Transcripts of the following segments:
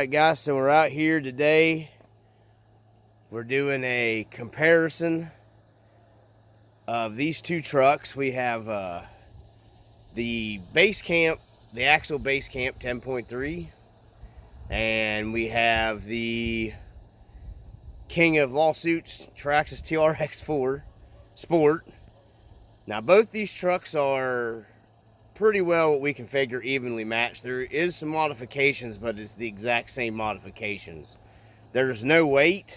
Alright guys, so we're out here today. We're doing a comparison of these two trucks. We have the Bascamp, the Axial Bascamp 10.3, and we have the King of Lawsuits Traxxas TRX4 Sport. Now both these trucks are pretty well what we can figure evenly matched. There is some modifications, but it's the exact same modifications. There's no weight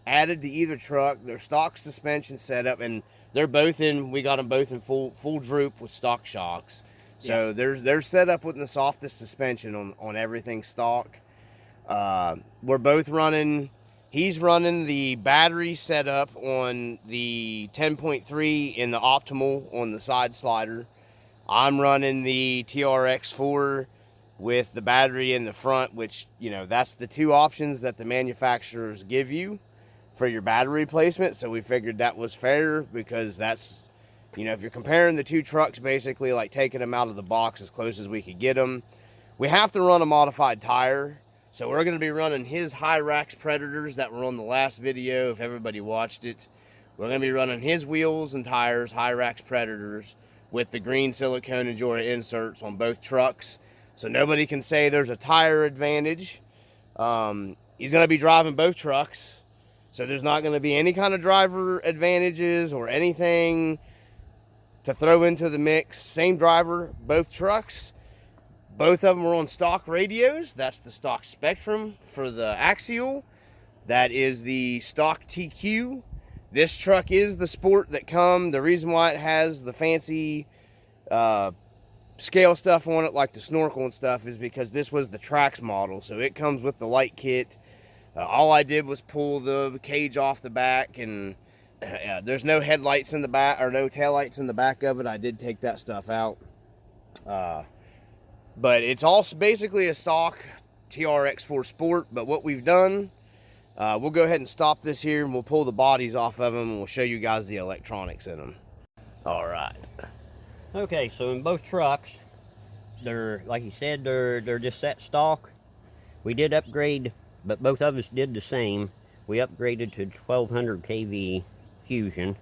added to either truck. They're stock suspension setup, and they're both in, we got them both in full droop with stock shocks. So they're set up with the softest suspension on everything stock. We're both running, he's running the battery setup on the 10.3 in the optimal on the side slider. I'm running the TRX4 with the battery in the front, which, you know, that's the two options that the manufacturers give you for your battery replacement. So we figured that was fair because that's, you know, if you're comparing the two trucks, basically like taking them out of the box as close as we could get them. We have to run a modified tire. So we're going to be running his Hyrax Predators that were on the last video, if everybody watched it. We're going to be running his wheels and tires, Hyrax Predators, with the green silicone and Jora inserts on both trucks. So nobody can say there's a tire advantage. He's going to be driving both trucks. So there's not going to be any kind of driver advantages or anything to throw into the mix. Same driver, both trucks. Both of them are on stock radios. That's the stock Spectrum for the Axial. That is the stock TQ. This truck is the Sport that come. The reason why it has the fancy scale stuff on it, like the snorkel and stuff, is because this was the Trax model. So it comes with the light kit. All I did was pull the cage off the back, and there's no headlights in the back, or no taillights in the back of it. I did take that stuff out. But it's also basically a stock TRX4 Sport. But what we've done, we'll go ahead and stop this here, and we'll pull the bodies off of them, and we'll show you guys the electronics in them. All right. Okay, so in both trucks, they're, like you said, they're just set stock. We did upgrade, but both of us did the same. We upgraded to 1200 kV Fusion.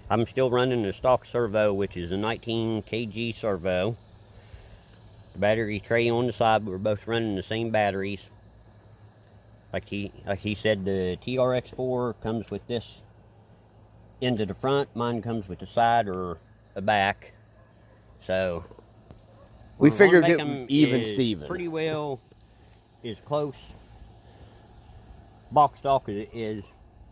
I'm still running the stock servo, which is a 19 kg servo. The battery tray on the side, but we're both running the same batteries. Like he said, the TRX4 comes with this into the front. Mine comes with the side or the back. So we figured it even Steven. Pretty well as close box stock as it is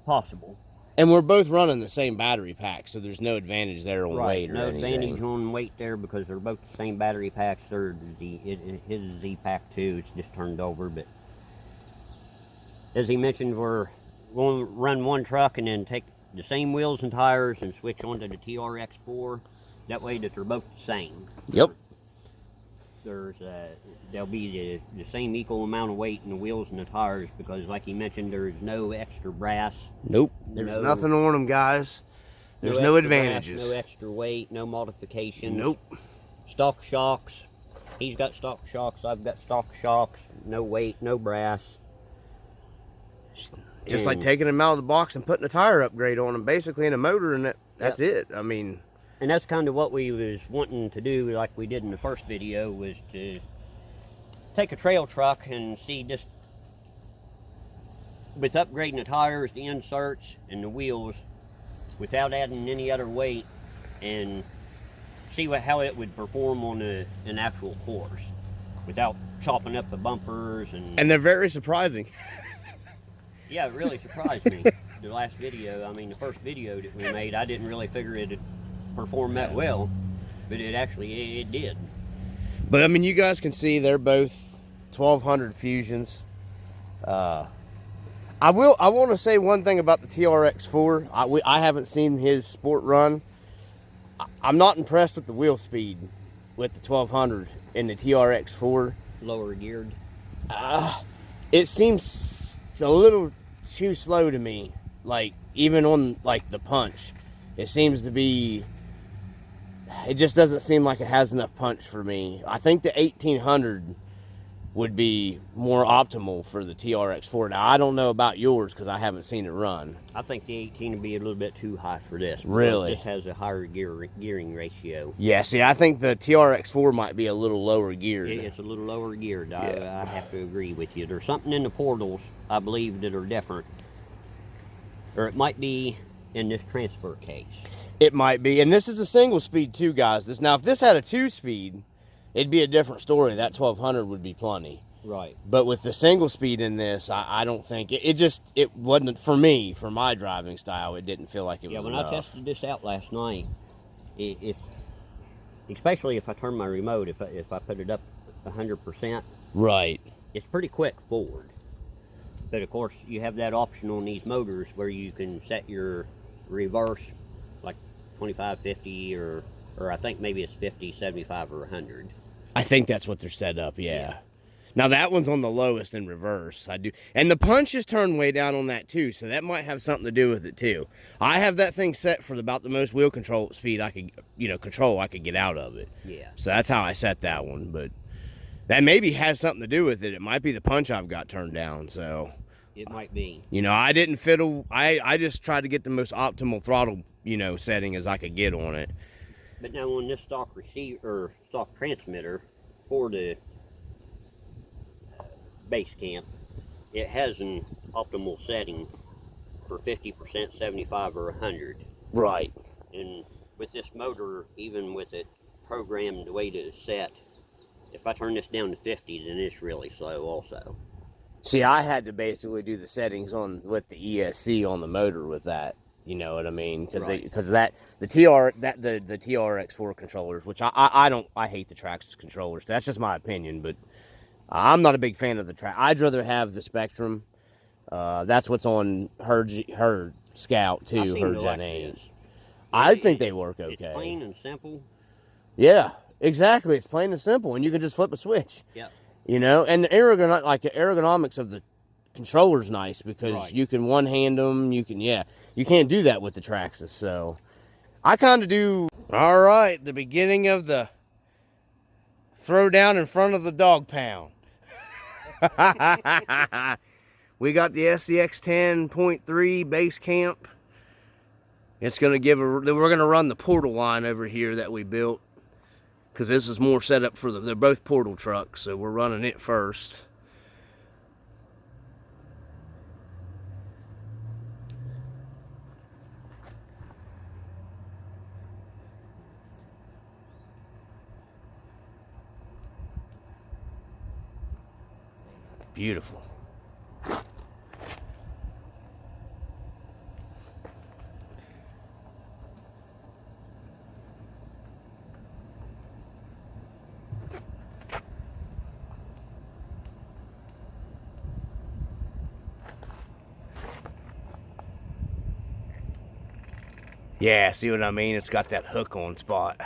possible. And we're both running the same battery pack, so there's no advantage there on weight or anything. No advantage on weight there because they're both the same battery packs. His is Z-Pack 2, it's just turned over. But as he mentioned, we're going to run one truck and then take the same wheels and tires and switch onto the TRX4. That way that they're both the same. Yep. There'll be the same equal amount of weight in the wheels and the tires because, like he mentioned, there's no extra brass. Nope. There's nothing on them, guys. There's no advantages. Brass, no extra weight, no modifications. Nope. Stock shocks. He's got stock shocks. I've got stock shocks. No weight, no brass. Just like taking them out of the box and putting a tire upgrade on them, basically, in a motor, and that's it. I mean, and that's kind of what we was wanting to do, like we did in the first video, was to take a trail truck and see just with upgrading the tires, the inserts, and the wheels without adding any other weight, and see how it would perform on an actual course without chopping up the bumpers. And they're very surprising. Yeah, it really surprised me. The last video, I mean, the first video that we made, I didn't really figure it'd perform that well, but it did. But I mean, you guys can see they're both 1200 Fusions. I want to say one thing about the TRX4. I haven't seen his Sport run. I'm not impressed with the wheel speed with the 1200 in the TRX4. Lower geared. It seems a little too slow to me. Like, even on like the punch, it seems to be, it just doesn't seem like it has enough punch for me. I think the 1800 would be more optimal for the TRX4. Now, I don't know about yours because I haven't seen it run. I think the 18 would be a little bit too high for this. Really? This has a higher gearing ratio. Yeah, see, I think the TRX4 might be a little lower geared. It's a little lower geared. Yeah. I have to agree with you. There's something in the portals, I believe, that are different. Or it might be in this transfer case. It might be. And this is a single speed too, guys. Now, if this had a 2-speed, it'd be a different story. That 1200 would be plenty. Right. But with the single speed in this, I don't think it wasn't for me, for my driving style. It didn't feel like it was when enough. I tested this out last night, especially if I turn my remote, if I put it up 100%, right, it's pretty quick forward. But of course, you have that option on these motors where you can set your reverse like 25, 50, or I think maybe it's 50, 75, or 100. I think that's what they're set up. Yeah. Now that one's on the lowest in reverse. I do, and the punch is turned way down on that too, so that might have something to do with it too. I have that thing set for about the most wheel control speed I could, control I could get out of it. Yeah. So that's how I set that one, but that maybe has something to do with it. It might be the punch I've got turned down. So it might be. I didn't fiddle. I just tried to get the most optimal throttle, setting as I could get on it. But now on this stock receiver or stock transmitter for the Bascamp, it has an optimal setting for 50%, 75, or 100. Right. And with this motor, even with it programmed the way that it's set, if I turn this down to 50, then it's really slow also. See, I had to basically do the settings with the ESC on the motor with that. You know what I mean? Because the TRX4 controllers, which I hate the Traxxas controllers. That's just my opinion, but I'm not a big fan of the track. I'd rather have the Spectrum. That's what's on her Scout too, her Gen 8. I think they work okay. It's plain and simple. Yeah, exactly. It's plain and simple, and you can just flip a switch. Yep. And the ergonomics of the controller's nice because you can one-hand them. You can't do that with the Traxxas. So I kind of do. All right, the beginning of the throwdown in front of the dog pound. We got the SCX 10.3 Bascamp. It's going to we're going to run the portal line over here that we built, because this is more set up for they're both portal trucks, so we're running it first. Beautiful. Yeah, see what I mean? It's got that hook on spot.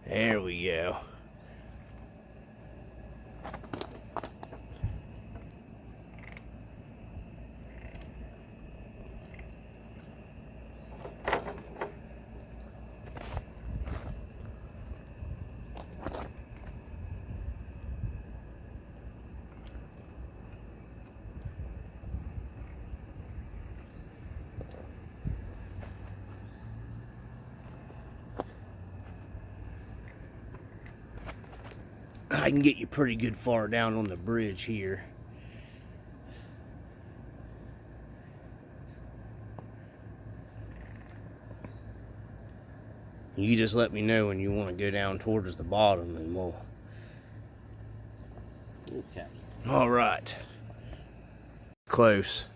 There we go. I can get you pretty good far down on the bridge here. You just let me know when you want to go down towards the bottom and we'll... Okay. All right. Close.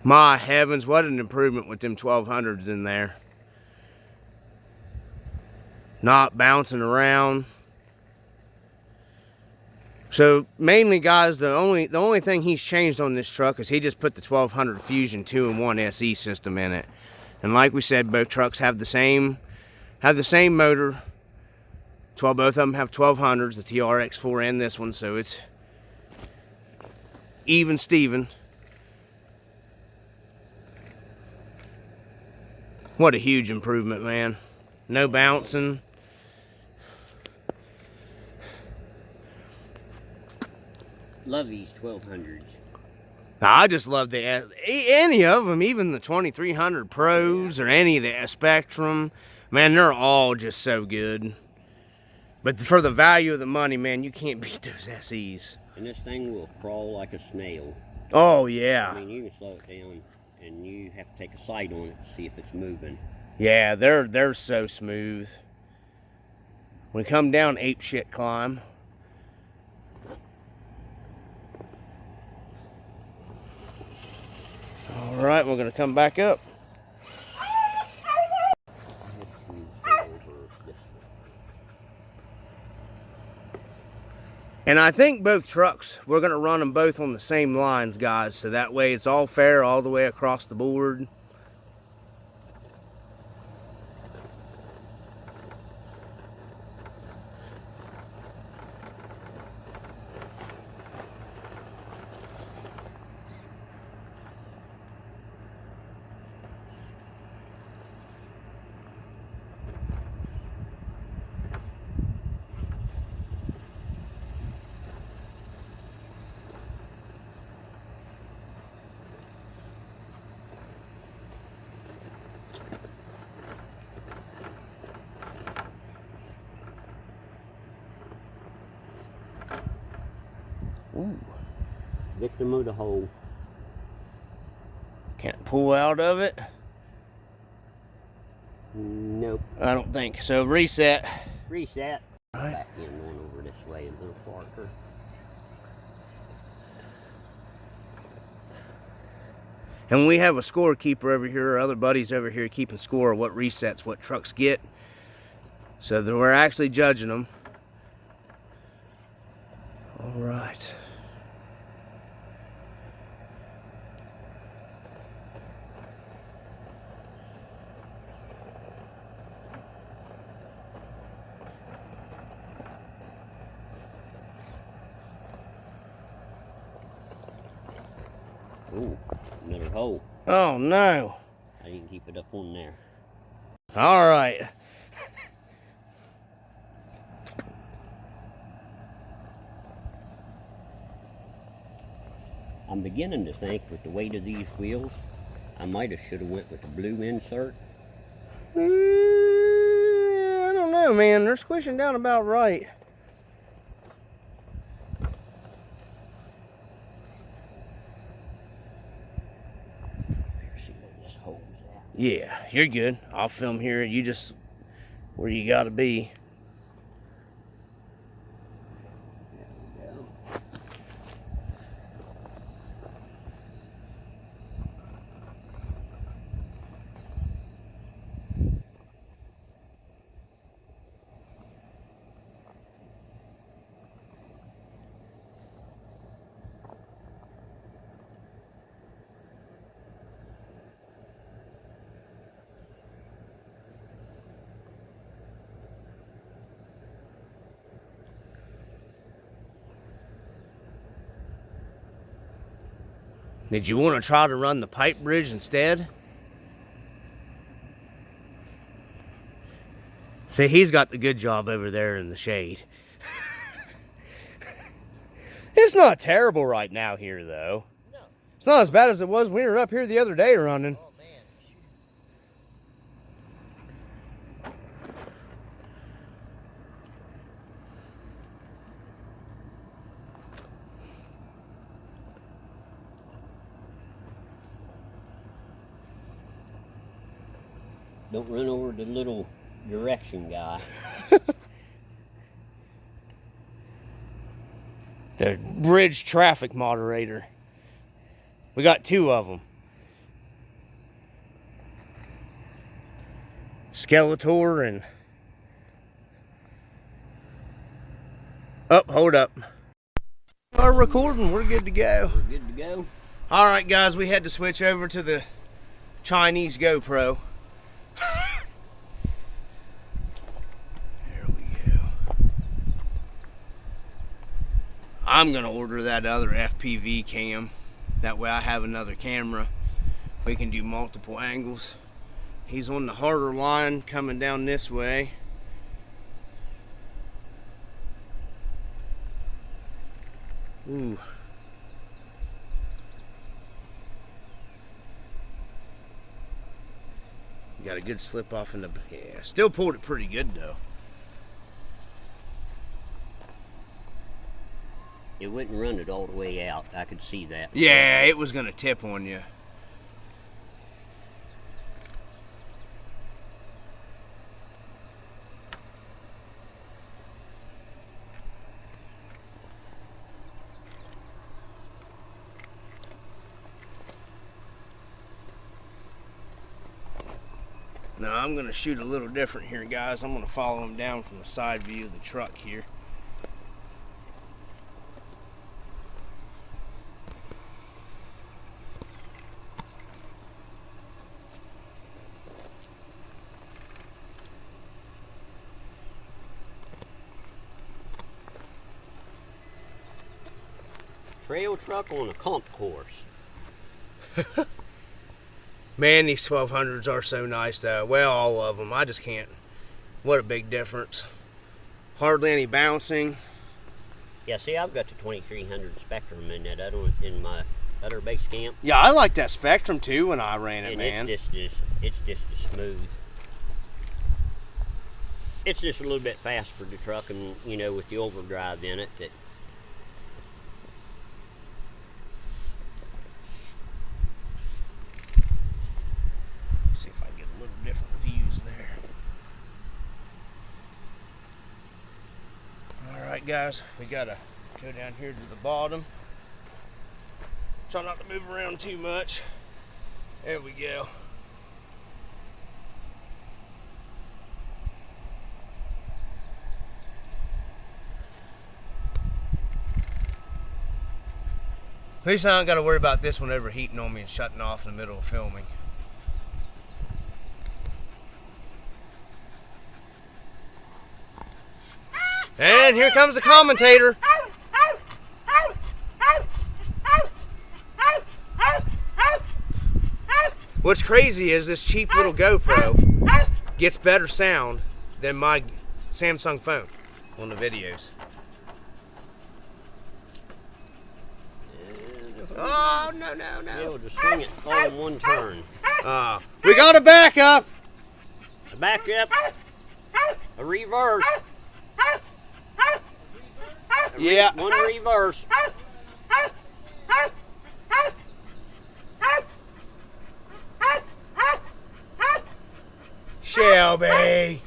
My heavens, what an improvement with them 1200s in there. Not bouncing around. So mainly, guys, the only thing he's changed on this truck is he just put the 1200 Fusion 2-in-1 SE system in it. And like we said, both trucks have the same motor. Both of them have 1200s, the TRX4 and this one, so it's even Steven. What a huge improvement, man. No bouncing. Love these 1200s. I just love any of them, even the 2300 Pros or any of the Spectrum. Man, they're all just so good. But for the value of the money, man, you can't beat those SEs. And this thing will crawl like a snail. Oh, yeah. I mean, you can slow it down, and you have to take a sight on it to see if it's moving. Yeah, they're so smooth. When we come down ape shit climb. All right, we're gonna come back up. And I think both trucks, we're gonna run them both on the same lines, guys, so that way it's all fair all the way across the board. Ooh. Victim of the hole. Can't pull out of it? Nope. I don't think so. Reset. Reset. All right. Back in, going over this way a little farther. And we have a scorekeeper over here, or other buddies over here keeping score of what resets, what trucks get. So that we're actually judging them. All right. Ooh, another hole. Oh no. I didn't keep it up on there. All right. I'm beginning to think with the weight of these wheels, I might have should have went with the blue insert. I don't know, man. They're squishing down about right. See where this hole's at. Yeah, you're good. I'll film here. You just where you gotta be. There we go. Did you want to try to run the pipe bridge instead? See, he's got the good job over there in the shade. It's not terrible right now here, though. No. It's not as bad as it was when we were up here the other day running. Oh man. Don't run over the little direction guy. The bridge traffic moderator. We got two of them. Skeletor and... Oh, hold up. Our recording, we're good to go. We're good to go. All right, guys, we had to switch over to the Chinese GoPro. There we go. I'm gonna order that other FPV cam. That way I have another camera. We can do multiple angles. He's on the harder line coming down this way. Ooh. Got a good slip off in the, yeah, still pulled it pretty good though. It wouldn't run it all the way out. I could see that. Yeah, it was gonna tip on you. Now I'm gonna shoot a little different here, guys. I'm gonna follow him down from the side view of the truck here. Trail truck on a comp course. Man, these 1200s are so nice though. Well, all of them. I just can't. What a big difference. Hardly any bouncing. Yeah, see, I've got the 2300 Spectrum in that other in my other Bascamp. Yeah, I like that Spectrum too when I ran it, And man. it's just as smooth. It's just a little bit fast for the truck, and you know, with the overdrive in it, that. See if I can get a little different views there. Alright guys, we gotta go down here to the bottom. Try not to move around too much. There we go. At least I don't got to worry about this one overheating on me and shutting off in the middle of filming. And here comes the commentator. What's crazy is this cheap little GoPro gets better sound than my Samsung phone on the videos. Oh, no, no, no. Yeah, we'll just swing it all in one turn. We got a backup. A back up, a reverse. Yeah. One reverse. Shelby.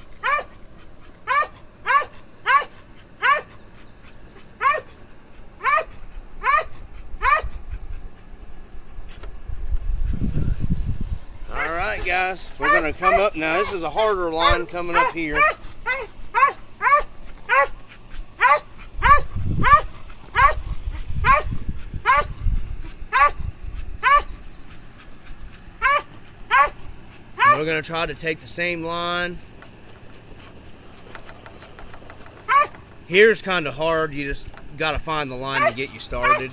Alright guys, we're going to come up now. This is a harder line coming up here. We're going to try to take the same line. Here's kind of hard. You just got to find the line to get you started.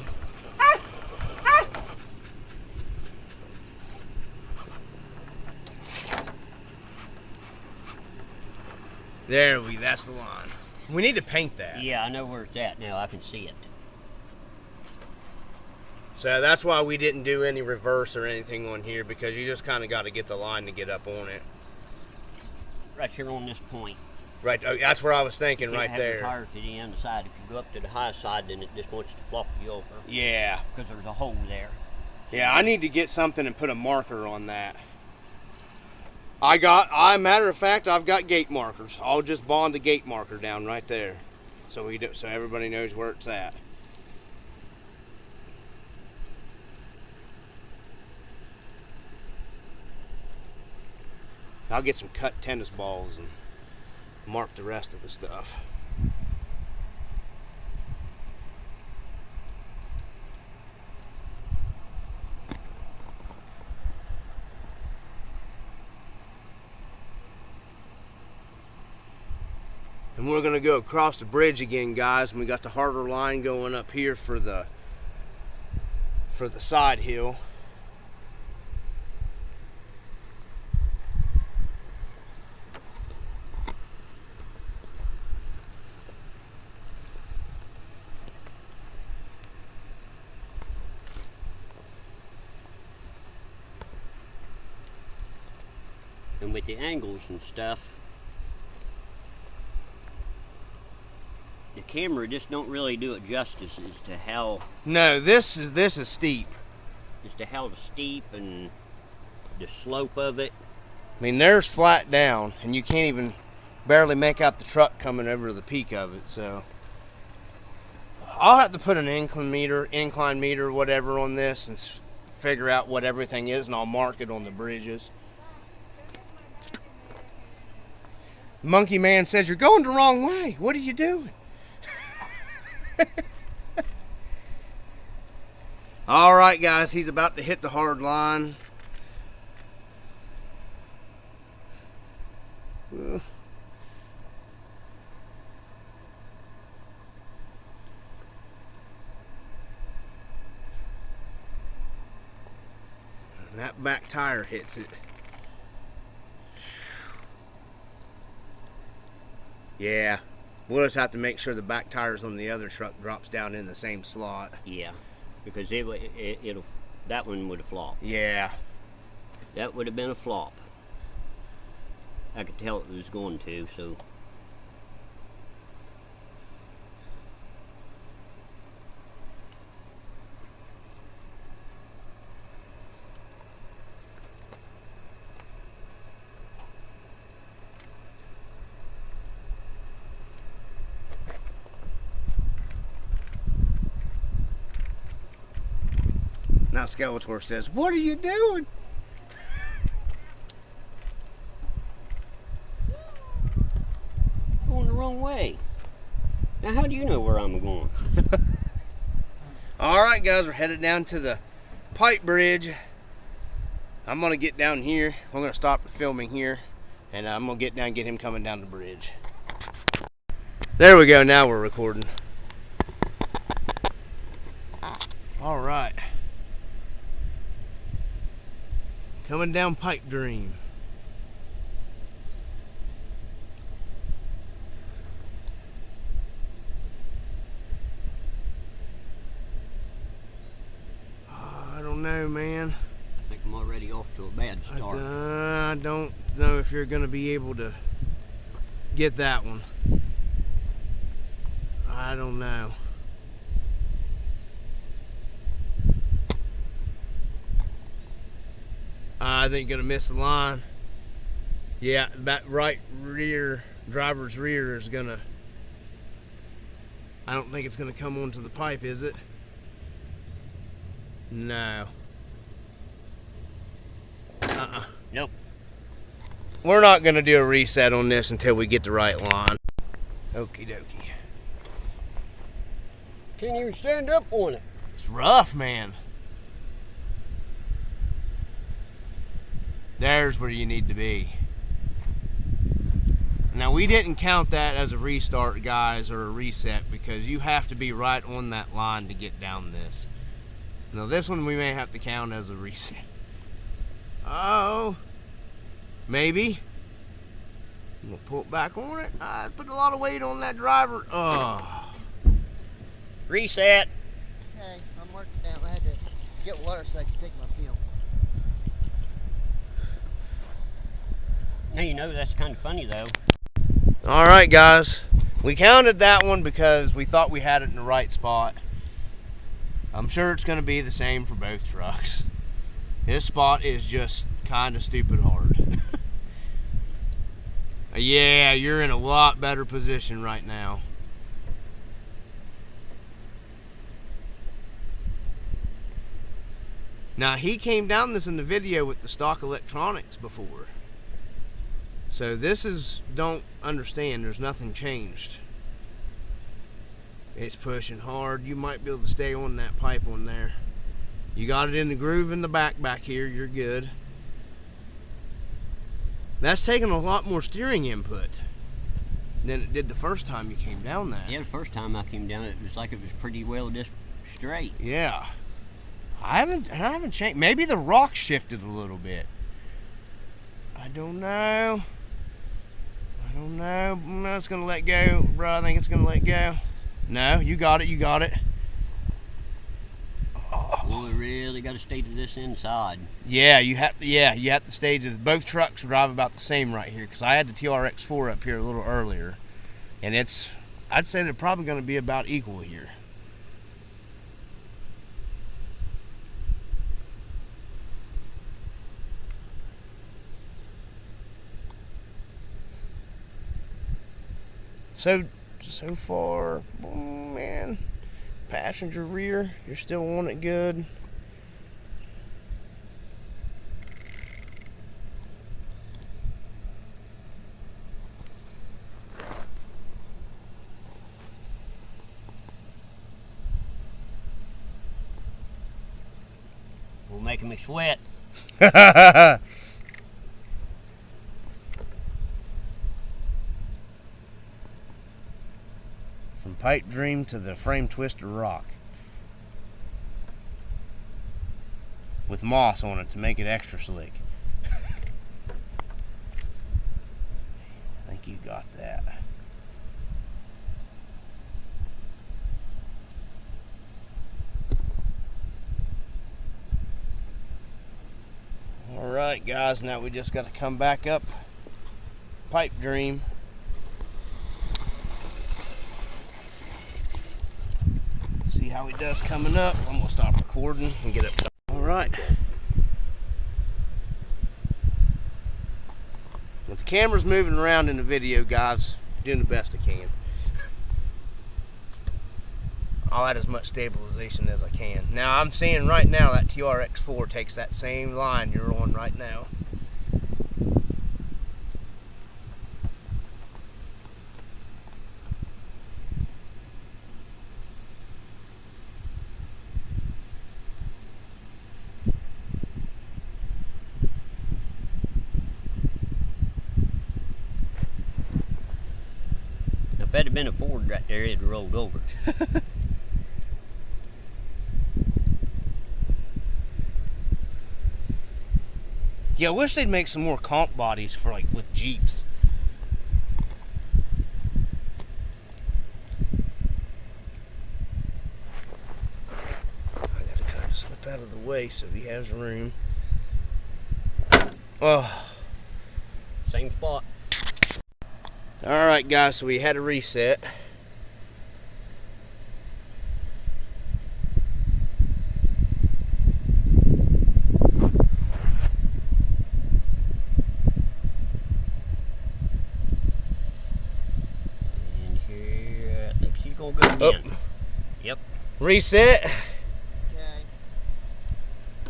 That's the line. We need to paint that. Yeah, I know where it's at now. I can see it. So that's why we didn't do any reverse or anything on here, because you just kind of got to get the line to get up on it. Right here on this point. Right, that's where I was thinking, right Have there. the tire to the end side. If you go up to the high side, then it just wants to flop you over. Yeah. Because there's a hole there. Yeah, I need to get something and put a marker on that. Matter of fact, I've got gate markers. I'll just bond the gate marker down right there, so everybody knows where it's at. I'll get some cut tennis balls and mark the rest of the stuff. And we're going to go across the bridge again, guys, and we got the harder line going up here for the side hill. And with the angles and stuff, the camera just don't really do it justice as to how. No, this is steep. As to how steep and the slope of it. I mean, there's flat down, and you can't even barely make out the truck coming over the peak of it. So I'll have to put an incline meter, whatever on this, and figure out what everything is, and I'll mark it on the bridges. Monkey Man says, "You're going the wrong way. What are you doing?" All right, guys, he's about to hit the hard line. And that back tire hits it. Yeah, we'll just have to make sure the back tires on the other truck drops down in the same slot. Yeah, because that one would have flopped. Yeah. That would have been a flop. I could tell it was going to, so. Now Skeletor says, "What are you doing?" Going the wrong way. Now, how do you know where I'm going? All right, guys, we're headed down to the pipe bridge. I'm gonna get down here. We're gonna stop the filming here, and I'm gonna get down and get him coming down the bridge. There we go. Now we're recording. All right. Coming down Pipe Dream. I don't know, man. I think I'm already off to a bad start. I don't know if you're going to be able to get that one. I don't know. I think you're gonna miss the line. Yeah, that right rear, driver's rear is gonna, I don't think it's gonna come onto the pipe, is it? No. Nope. We're not gonna do a reset on this until we get the right line. Okie dokie. Can't even stand up on it. It's rough, man. There's where you need to be. Now, we didn't count that as a restart, guys, or a reset, because you have to be right on that line to get down this. Now, this one we may have to count as a reset. Oh, maybe. I'm gonna pull it back on it. I put a lot of weight on that driver. Oh. Reset. Okay, I'm working down. I had to get water so I could take my film. Now, you know, that's kind of funny, though. All right, guys. We counted that one because we thought we had it in the right spot. I'm sure it's going to be the same for both trucks. This spot is just kind of stupid hard. Yeah, you're in a lot better position right now. Now, he came down this in the video with the stock electronics before. So this is, don't understand, there's nothing changed. It's pushing hard. You might be able to stay on that pipe on there. You got it in the groove in the back here, you're good. That's taking a lot more steering input than it did the first time you came down that. Yeah, the first time I came down, it was like it was pretty well just straight. Yeah. I haven't changed. Maybe the rock shifted a little bit. I don't know. No, it's gonna let go, bro. I think it's gonna let go. No, you got it. Oh. we really got to stay to this inside. Yeah, you have to. Yeah, you have to stay to. Both trucks drive about the same right here, because I had the TRX4 up here a little earlier, and I'd say they're probably going to be about equal here. So far, man, passenger rear, you're still on it good. Well, making me sweat. From pipe dream to the frame twister rock. With moss on it to make it extra slick. I think you got that. Alright guys, now we just got to come back up pipe dream. See how he does coming up. I'm gonna stop recording and get up. Alright. If the camera's moving around in the video, guys, doing the best I can. I'll add as much stabilization as I can. Now I'm seeing right now that TRX4 takes that same line you're on right now. If that had been a Ford right there, it'd have rolled over. Yeah, I wish they'd make some more comp bodies for like with Jeeps. I gotta kind of slip out of the way so he has room. Oh. Same spot. Alright guys, so we had a reset. And here, I think she's gonna go again. Oh. Yep. Reset. Okay.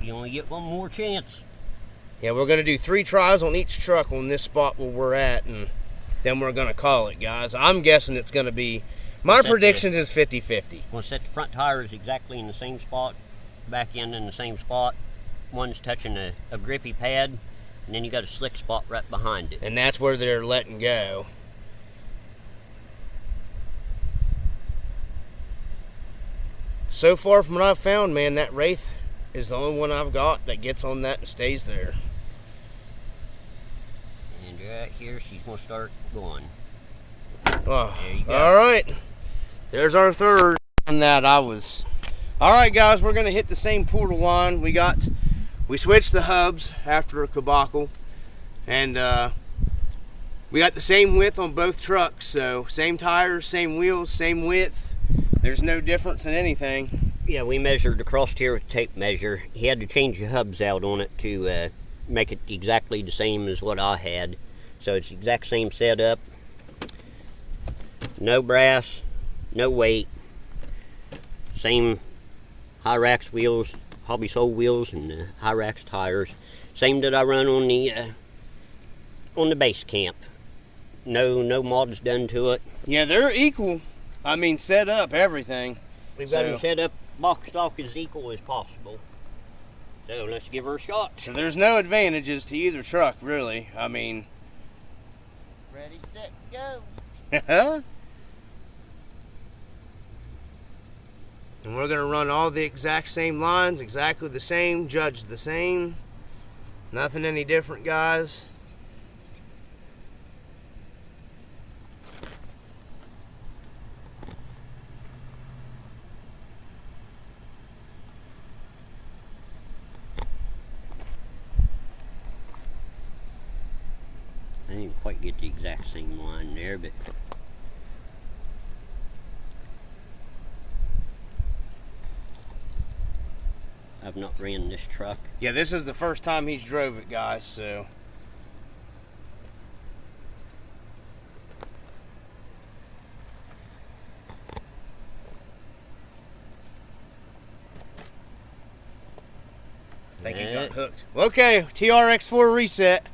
You only get one more chance. Yeah, we're gonna do 3 tries on each truck on this spot where we're at, and then we're gonna call it, guys. I'm guessing it's gonna be, my prediction is 50-50. We'll set the front tires exactly in the same spot, back end in the same spot. One's touching a grippy pad, and then you got a slick spot right behind it. And that's where they're letting go. So far from what I've found, man, that Wraith is the only one I've got that gets on that and stays there. And right here, she's gonna start going. Oh, There you go. all right. There's our third. On that I was. All right, guys, we're gonna hit the same portal line. We switched the hubs after a debacle, and we got the same width on both trucks. So same tires, same wheels, same width. There's no difference in anything. Yeah, we measured across here with a tape measure. He had to change the hubs out on it to make it exactly the same as what I had. So it's the exact same setup. No brass, no weight. Same Hyrax wheels, Hobby Soul wheels, and Hyrax tires. Same that I run on the Bascamp. No mods done to it. Yeah, they're equal. I mean, set up everything. We've got them set up box stock as equal as possible. So let's give her a shot. So there's no advantages to either truck, really. I mean. Ready, set, go. And we're gonna run all the exact same lines, exactly the same, judge the same. Nothing any different, guys. didn't quite get the exact same line there, but I've not ran this truck. Yeah, this is the first time he's drove it, guys, so. I think he got hooked. Okay, TRX4 reset.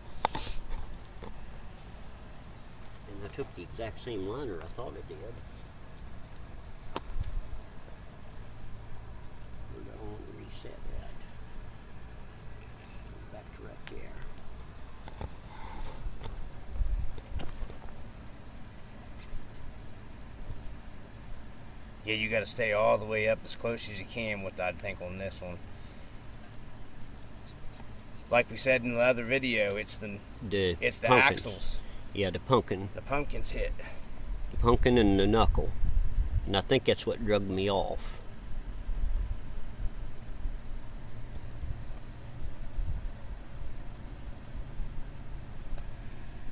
And I took the exact same liner I thought it did. We're going to reset that. Back to right there. Yeah, you got to stay all the way up as close as you can with, I think, on this one. Like we said in the other video, it's the pumpkins. Axles. Yeah, the pumpkin. The pumpkin's hit. The pumpkin and the knuckle. And I think that's what drugged me off.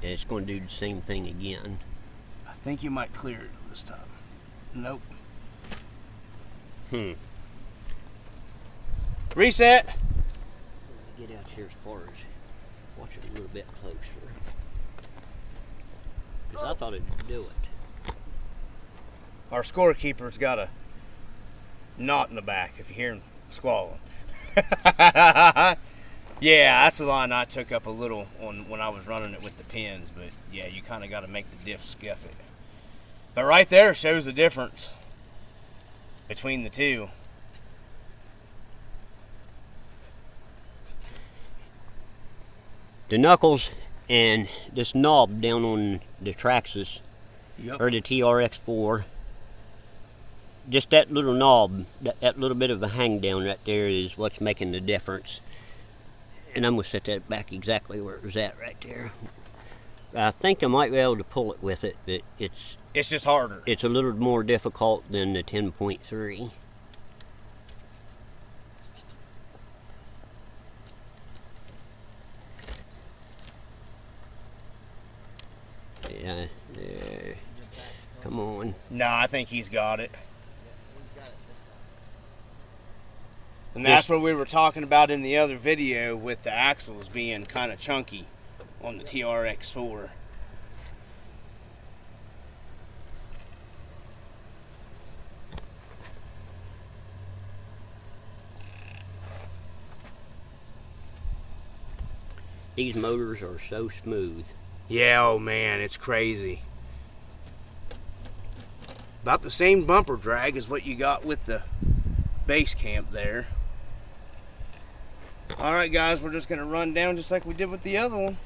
And it's going to do the same thing again. I think you might clear it this time. Nope. Reset. Get out here as far as watch it a little bit closer, because I thought it'd do it. Our scorekeeper's got a knot in the back if you hear him squalling. Yeah, that's the line I took up a little on when I was running it with the pins, but yeah, you kind of got to make the diff scuff it. But right there shows the difference between the two. The knuckles and this knob down on the Traxxas, or the TRX4, just that little knob, that little bit of a hang down right there is what's making the difference. And I'm going to set that back exactly where it was at right there. I think I might be able to pull it with it, but it's just harder. It's a little more difficult than the 10.3. Yeah, there. Come on. No, I think he's got it. And that's what we were talking about in the other video with the axles being kind of chunky on the TRX4. These motors are so smooth. Yeah, oh man, it's crazy. About the same bumper drag as what you got with the Bascamp there. Alright guys, we're just going to run down just like we did with the other one.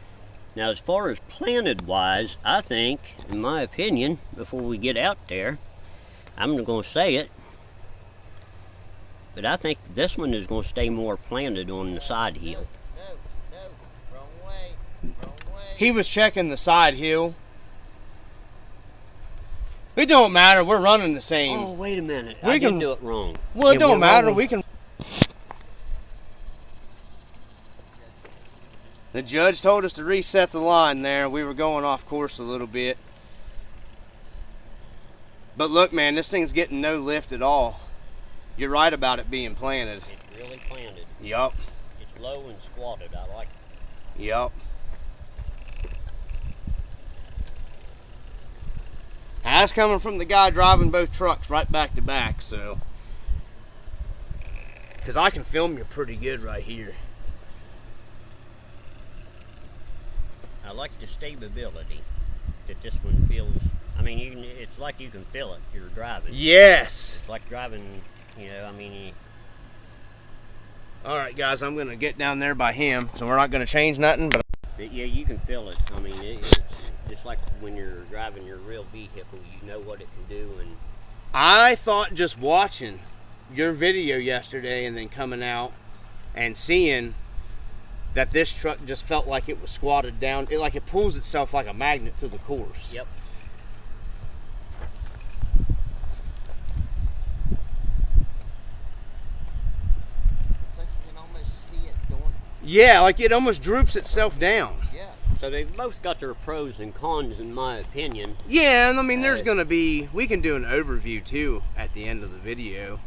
Now as far as planted wise, I think, in my opinion, before we get out there, I'm going to say it, but I think this one is going to stay more planted on the side heel. No, wrong way. He was checking the side heel. It don't matter, we're running the same. Oh, wait a minute, I did do it wrong. Well, it don't matter, we can... The judge told us to reset the line there. We were going off course a little bit. But look, man, this thing's getting no lift at all. You're right about it being planted. It's really planted. Yup. It's low and squatted. I like it. Yup. That's coming from the guy driving both trucks right back to back, so. Because I can film you pretty good right here. I like the stability that this one feels. I mean, it's like you can feel it. You're driving. Yes. It's like driving. You know, I mean. All right, guys, I'm gonna get down there by him, so we're not gonna change nothing. But yeah, you can feel it. I mean, it's just like when you're driving your real vehicle. You know what it can do, and. I thought just watching your video yesterday and then coming out and seeing that this truck just felt like it was squatted down. Like it pulls itself like a magnet to the course. Yep. It's like you can almost see it doing it. Yeah, like it almost droops itself down. Yeah. So they've both got their pros and cons, in my opinion. Yeah, and I mean, there's gonna be, we can do an overview too at the end of the video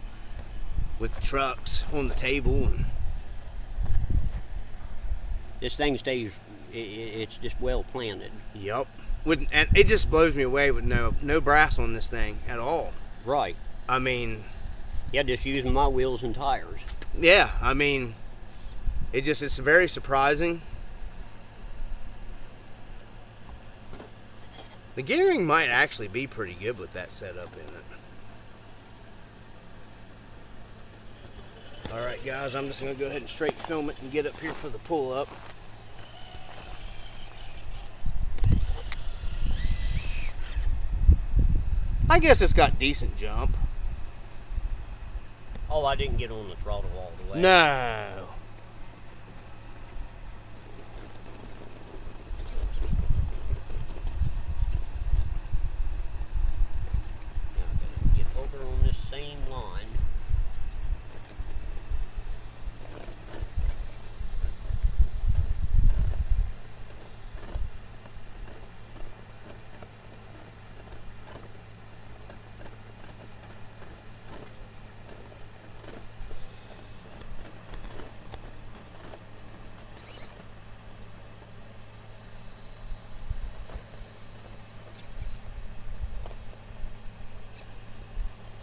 with the trucks on the table. And This thing stays, it's just well planted. yep. And it just blows me away with no brass on this thing at all. Right. I mean, Yeah, just using my wheels and tires. yeah, I mean, it's very surprising. The gearing might actually be pretty good with that setup in it. Alright guys, I'm just going to go ahead and straight film it and get up here for the pull up. I guess it's got decent jump. Oh, I didn't get on the throttle all the way. No. Get over on this same line.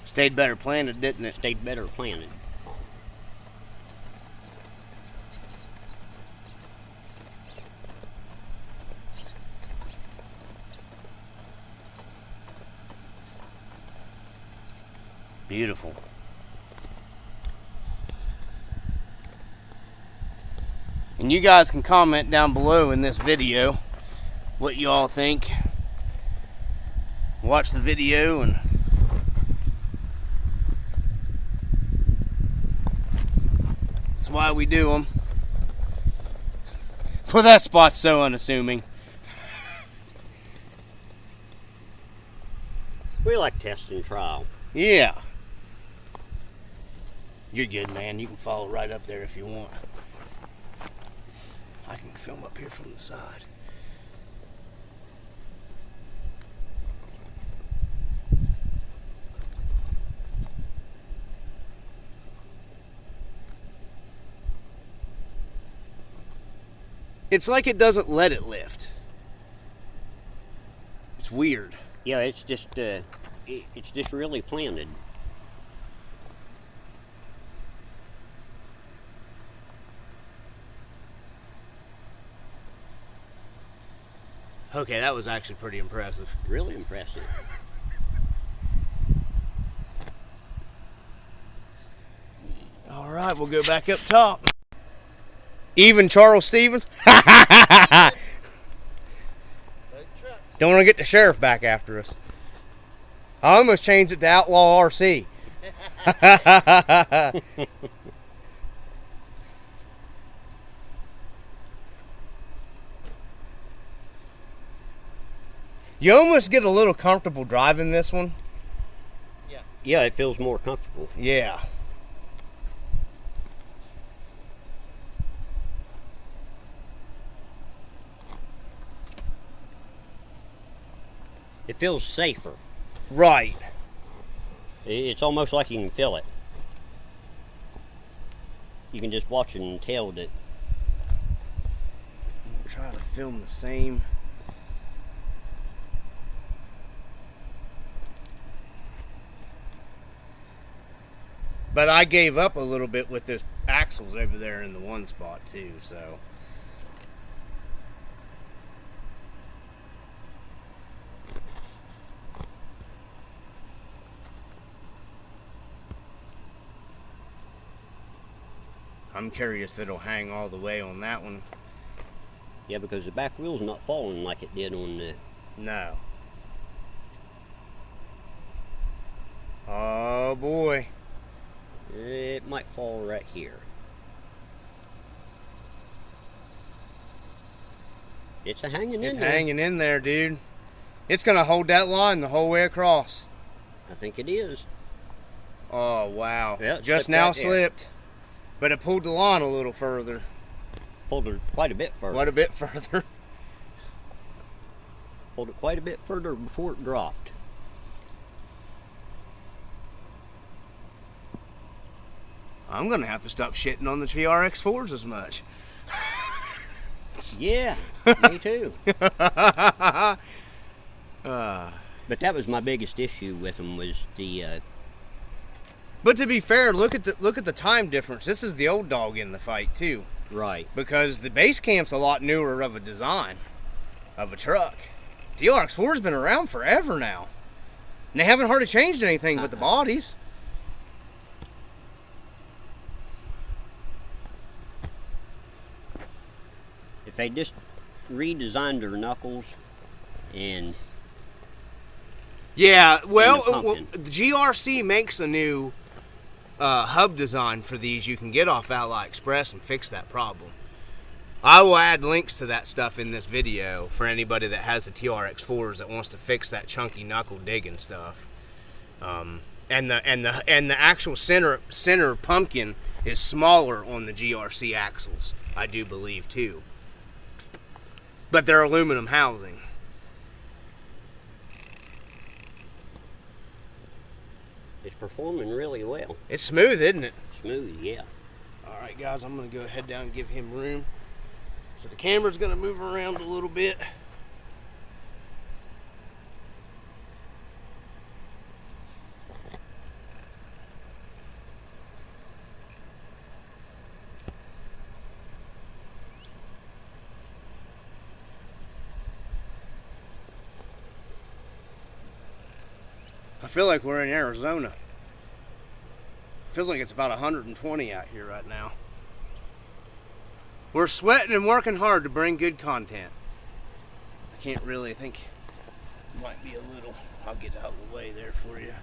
Stayed better planted, didn't it? Stayed better planted. Beautiful. And you guys can comment down below in this video what you all think. Watch the video and that's why we do them. Well, that spot's so unassuming. We like test and trial. Yeah. You're good, man. You can follow right up there if you want. I can film up here from the side. It's like it doesn't let it lift. It's weird. Yeah, it's just really planted. Okay, that was actually pretty impressive. Really impressive. All right, we'll go back up top. Even Charles Stevens. Don't want to get the sheriff back after us. I almost changed it to Outlaw RC. You almost get a little comfortable driving this one. Yeah, it feels more comfortable. Yeah. It feels safer. Right. It's almost like you can feel it. You can just watch it and tell that. I'm gonna try to film the same. But I gave up a little bit with this axles over there in the one spot too, so. I'm curious if it'll hang all the way on that one. Yeah, because the back wheel's not falling like it did on the. No. Oh boy. It might fall right here. It's hanging in there. It's hanging in there, dude. It's gonna hold that line the whole way across. I think it is. Oh wow. Yeah, it just slipped now right there. slipped. But it pulled the line a little further. Pulled her quite a bit further. Quite a bit further. Pulled it quite a bit further before it dropped. I'm gonna have to stop shitting on the TRX4s as much. Yeah, me too. But that was my biggest issue with them was the. But to be fair, look at the time difference. This is the old dog in the fight too. Right. Because the Bascamp's a lot newer of a design of a truck. TRX4's been around forever now. And they haven't hardly changed anything but the bodies. If they just redesigned their knuckles and yeah, well, pumpkin. the GRC makes a new hub design for these you can get off Ally Express and fix that problem. I will add links to that stuff in this video for anybody that has the TRX4s that wants to fix that chunky knuckle digging stuff. And the actual center pumpkin is smaller on the GRC axles, I do believe too. But they're aluminum housing. it's performing really well. It's smooth, isn't it? Smooth, yeah. Alright guys, I'm going to go ahead down and give him room. So the camera's going to move around a little bit. I feel like we're in Arizona. Feels like it's about 120 out here right now. We're sweating and working hard to bring good content. I can't really think. Might be a little. I'll get out of the way there for you.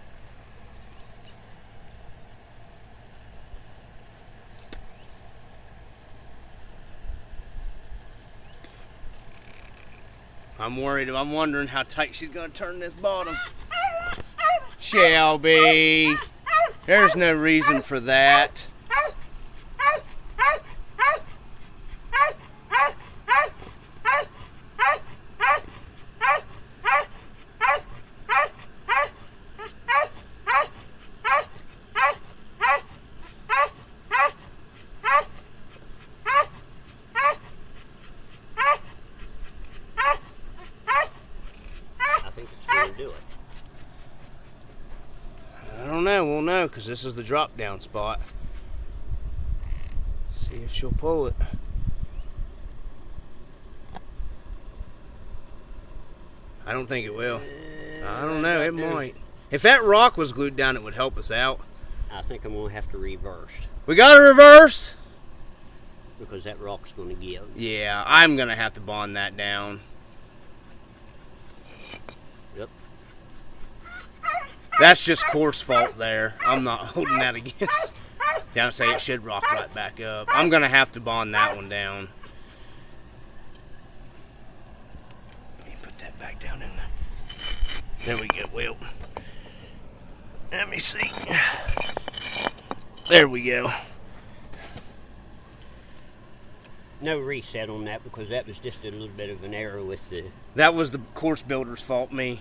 I'm worried. I'm wondering how tight she's going to turn this bottom. Shelby, there's no reason for that. I think it's going to do it. I don't know. We'll know because this is the drop down spot. See if she'll pull it. I don't think it will. I don't know. It might. If that rock was glued down, it would help us out. I think I'm going to have to reverse We got to reverse. because that rock's going to give. Yeah, I'm gonna have to bond that down. Yep. That's just course fault there. I'm not holding that against. Down, say it should rock right back up. I'm gonna have to bond that one down. Let me put that back down in there. There we go. Well, let me see. There we go. No reset on that because that was just a little bit of an error with the... That was the course builder's fault, me.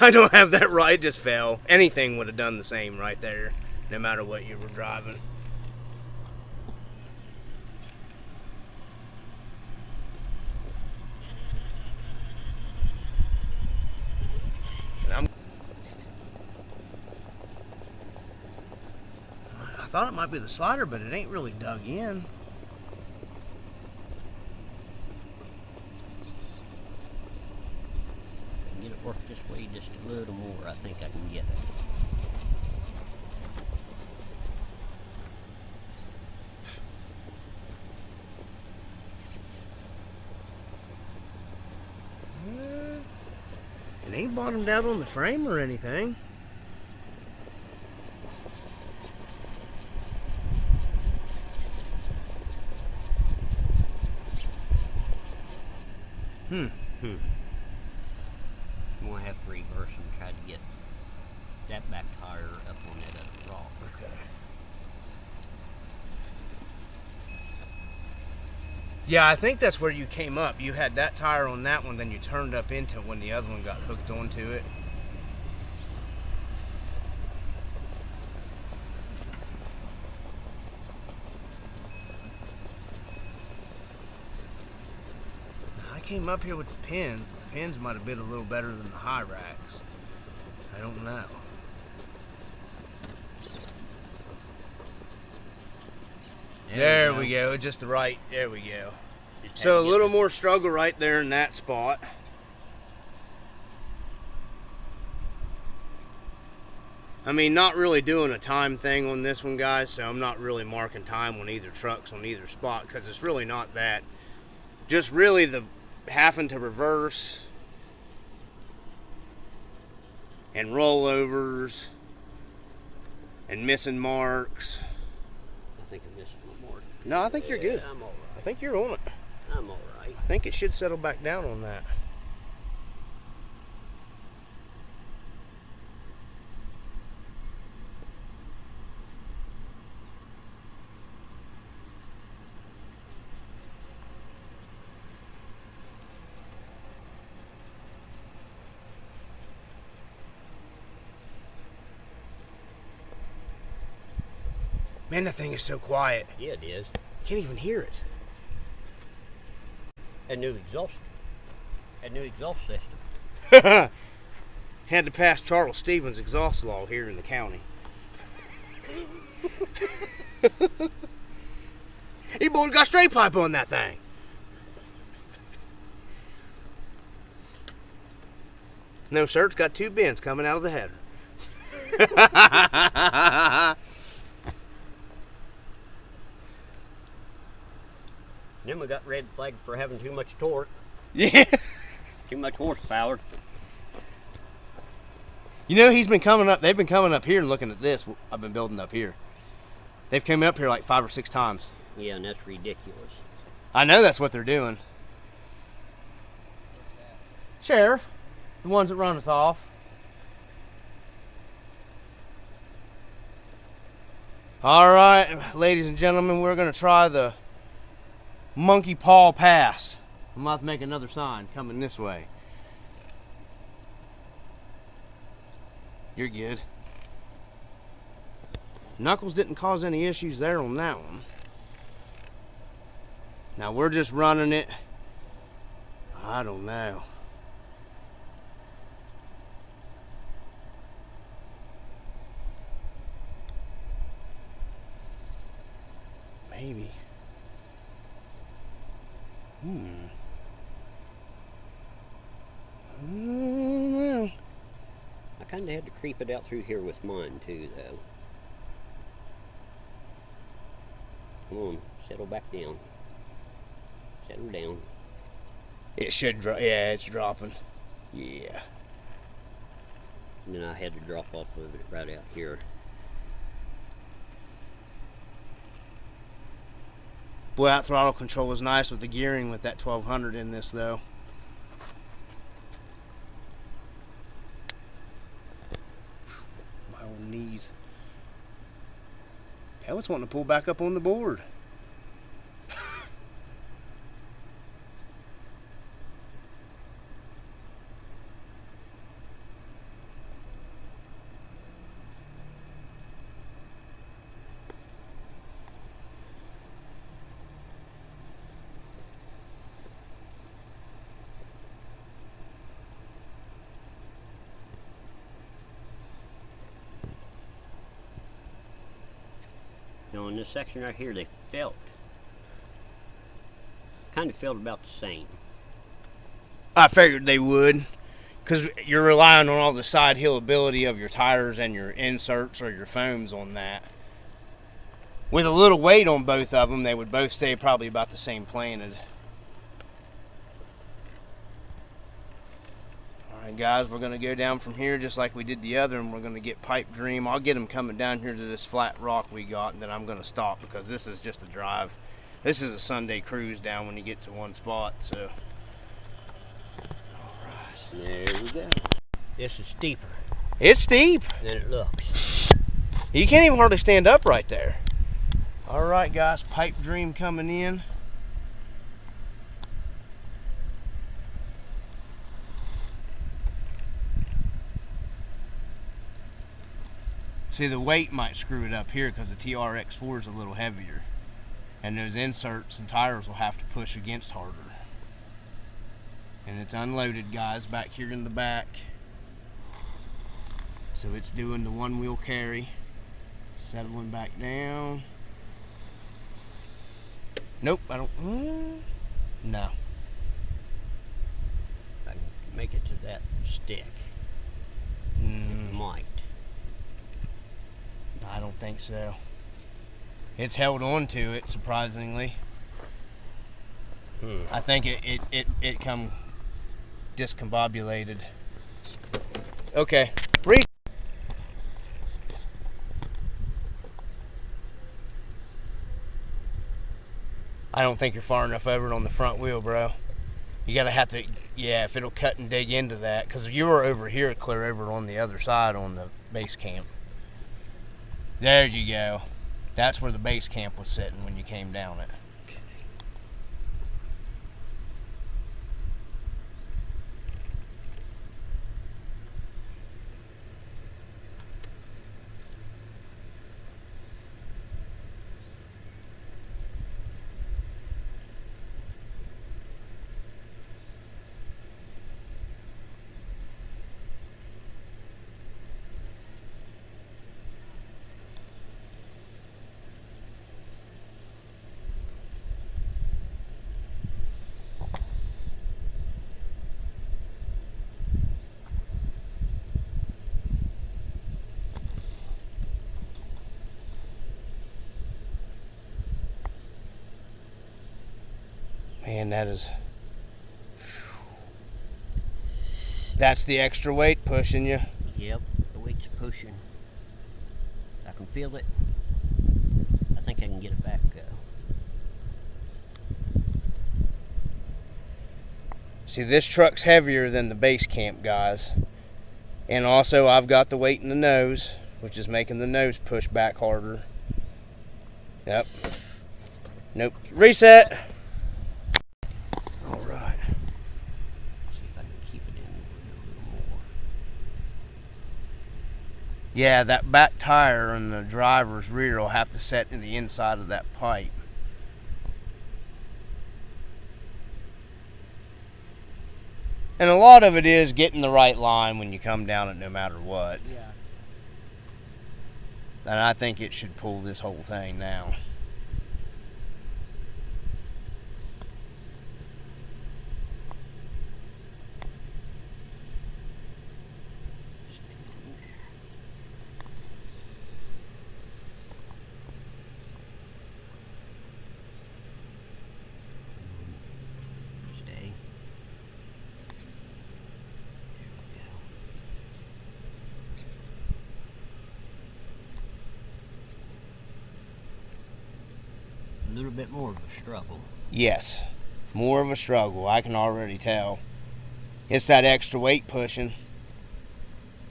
I don't have that right, it just fell. Anything would have done the same right there, no matter what you were driving. And I thought it might be the slider, but it ain't really dug in. Get it work this way just a little more. I think I can get it. It ain't bottomed out on the frame or anything. I'm going to have to reverse and try to get that back tire up on that other rock. Okay. Yeah, I think that's where you came up. You had that tire on that one, then you turned up into it when the other one got hooked onto it. I came up here with the pins. The pins might have been a little better than the high racks. I don't know. There we go, just the right, there we go. So a little more struggle right there in that spot. I mean, not really doing a time thing on this one, guys, so I'm not really marking time on either trucks on either spot because it's really not that. Just really the having to reverse and rollovers and missing marks. I think I missed one more. No, I think you're good. I'm all right. I think you're on it. I'm all right. I think it should settle back down on that. Man, that thing is so quiet. Yeah, it is. Can't even hear it. A new exhaust system. Had to pass Charles Stevens' exhaust law here in the county. He boy got straight pipe on that thing. No, sir, it's got two bends coming out of the header. Then we got red flagged for having too much torque. Yeah. Too much horsepower. You know, he's been coming up, they've been coming up here and looking at this I've been building up here. They've come up here like 5 or 6 times. Yeah, and that's ridiculous. I know that's what they're doing. Sheriff, the ones that run us off. All right, ladies and gentlemen, we're going to try the Monkey Paw Pass. I'm about to make another sign coming this way. You're good. Knuckles didn't cause any issues there on that one. Now we're just running it. I don't know. Maybe. I kind of had to creep it out through here with mine too, though. Come on, settle back down. Settle down. It should drop. Yeah, it's dropping. Yeah. And then I had to drop off of it right out here. Boy, that throttle control is nice with the gearing with that 1200 in this, though. My old knees. Hell, it's wanting to pull back up on the board. Now in this section right here, they felt, kind of felt about the same. I figured they would, because you're relying on all the side hill ability of your tires and your inserts or your foams on that. With a little weight on both of them, they would both stay probably about the same planted. Alright guys, we're going to go down from here just like we did the other, and we're going to get Pipe Dream. I'll get them coming down here to this flat rock we got, and then I'm going to stop because this is just a drive. This is a Sunday cruise down when you get to one spot, so. Alright. There we go. This is steeper It's steep. than it looks. You can't even hardly stand up right there. Alright guys, Pipe Dream coming in. See, the weight might screw it up here because the TRX4 is a little heavier. And those inserts and tires will have to push against harder. And it's unloaded, guys, back here in the back. So it's doing the one wheel carry. Settling back down. Nope, I don't. No. If I can make it to that stick, it might. I don't think so. It's held on to it, surprisingly. I think it come discombobulated. Okay. I don't think you're far enough over it on the front wheel, bro. You gotta have to, yeah, if it'll cut and dig into that, because you were over here, clear over on the other side on the base camp. There you go. That's where the base camp was sitting when you came down it. Man, that's the extra weight pushing you. Yep, the weight's pushing. I can feel it. I think I can get it back. See, this truck's heavier than the base camp, guys. And also, I've got the weight in the nose, which is making the nose push back harder. Yep. Nope. Reset. All right. See if I can keep it in a little more. Yeah, that back tire and the driver's rear will have to set in the inside of that pipe. And a lot of it is getting the right line when you come down it no matter what. Yeah. And I think it should pull this whole thing now. Stay. A little bit more of a struggle. Yes, more of a struggle, I can already tell. It's that extra weight pushing,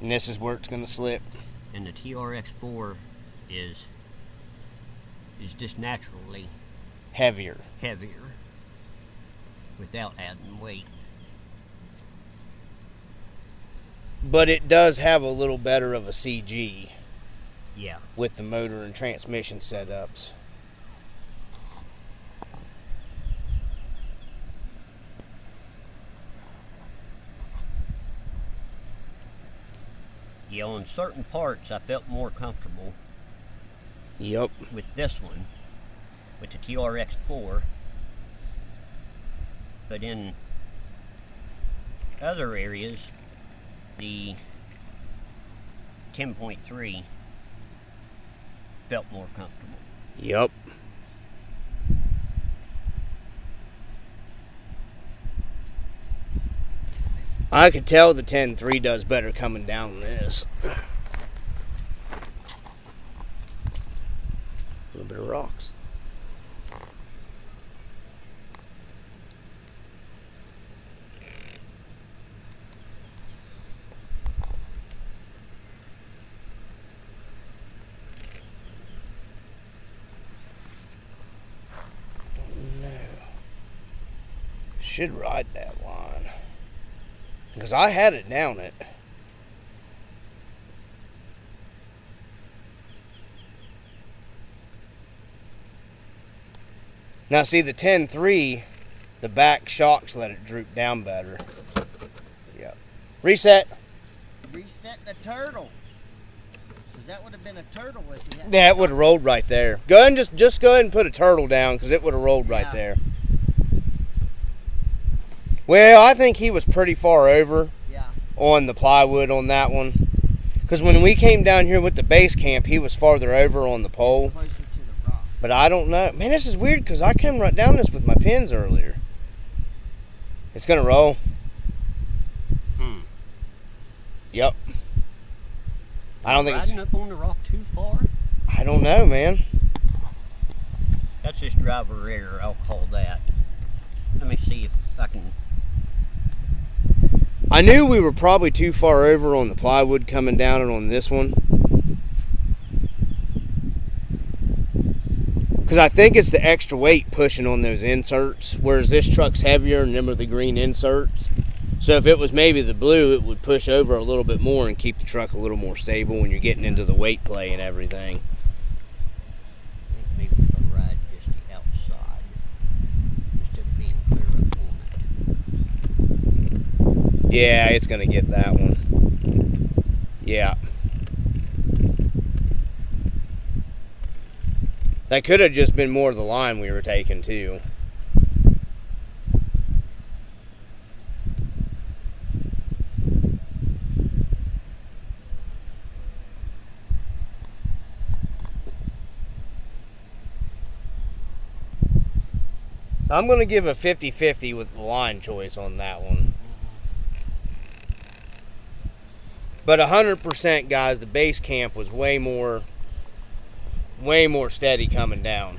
and this is where it's going to slip. And the TRX4 is just naturally Heavier. heavier without adding weight. But it does have a little better of a CG Yeah. with the motor and transmission setups. Yeah, on certain parts I felt more comfortable Yep. with this one, with the TRX4, but in other areas, the 10.3 felt more comfortable. Yep. I could tell the 10.3 does better coming down this. A little bit of rocks. No. Should ride that line. Because I had it down it. Now see the 10.3, the back shocks let it droop down better. Yep. Reset. Reset the turtle. Because that would have been a turtle if you had. Yeah, it would have rolled right there. Go ahead and just go ahead and put a turtle down because it would have rolled right there. Well, I think he was pretty far over on the plywood on that one. Because when we came down here with the Bascamp, he was farther over on the pole. Closer to the rock. But I don't know. Man, this is weird because I came right down this with my pins earlier. It's going to roll. Yep. I don't think it's... riding up on the rock too far? I don't know, man. That's just driver error, I'll call that. Let me see if I can... I knew we were probably too far over on the plywood coming down and on this one. Because I think it's the extra weight pushing on those inserts, whereas this truck's heavier and them are the green inserts. So if it was maybe the blue, it would push over a little bit more and keep the truck a little more stable when you're getting into the weight play and everything. I think maybe if I ride just the outside, instead of being clear up on it. Yeah, it's going to get that one. Yeah. That could have just been more of the line we were taking too. I'm going to give a 50-50 with the line choice on that one. But 100%, guys, the Bascamp was way more steady coming down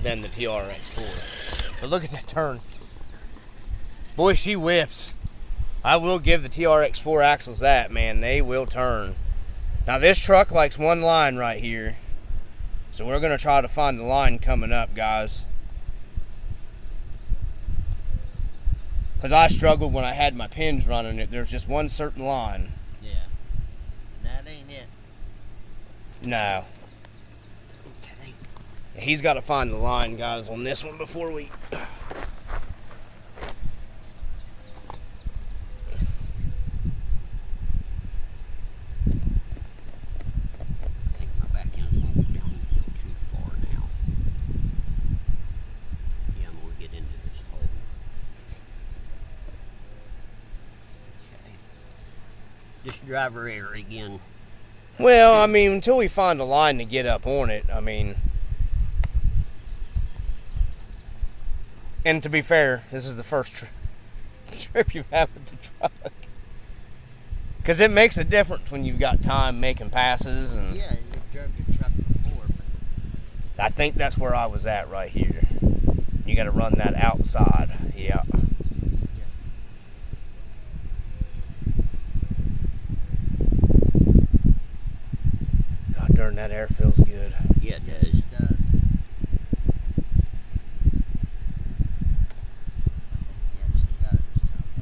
than the TRX4. But look at that turn. Boy, she whips. I will give the TRX4 axles that, man. They will turn. Now, this truck likes one line right here. So we're going to try to find the line coming up, guys. Because I struggled when I had my pins running it. There's just one certain line. Yeah. That ain't it. No. Okay. He's got to find the line, guys, on this one before we... I think my back end's going to go down a little too far now. Yeah, I'm going to get into this hole. Okay. Just driver error again. Well, I mean, until we find a line to get up on it, I mean... And to be fair, this is the first trip you've had with the truck. Because it makes a difference when you've got time making passes. And Yeah, you've drove your truck before. But I think that's where I was at right here. You got to run that outside. Yeah. God darn, that air feels good. Yeah, it yes, does. it does.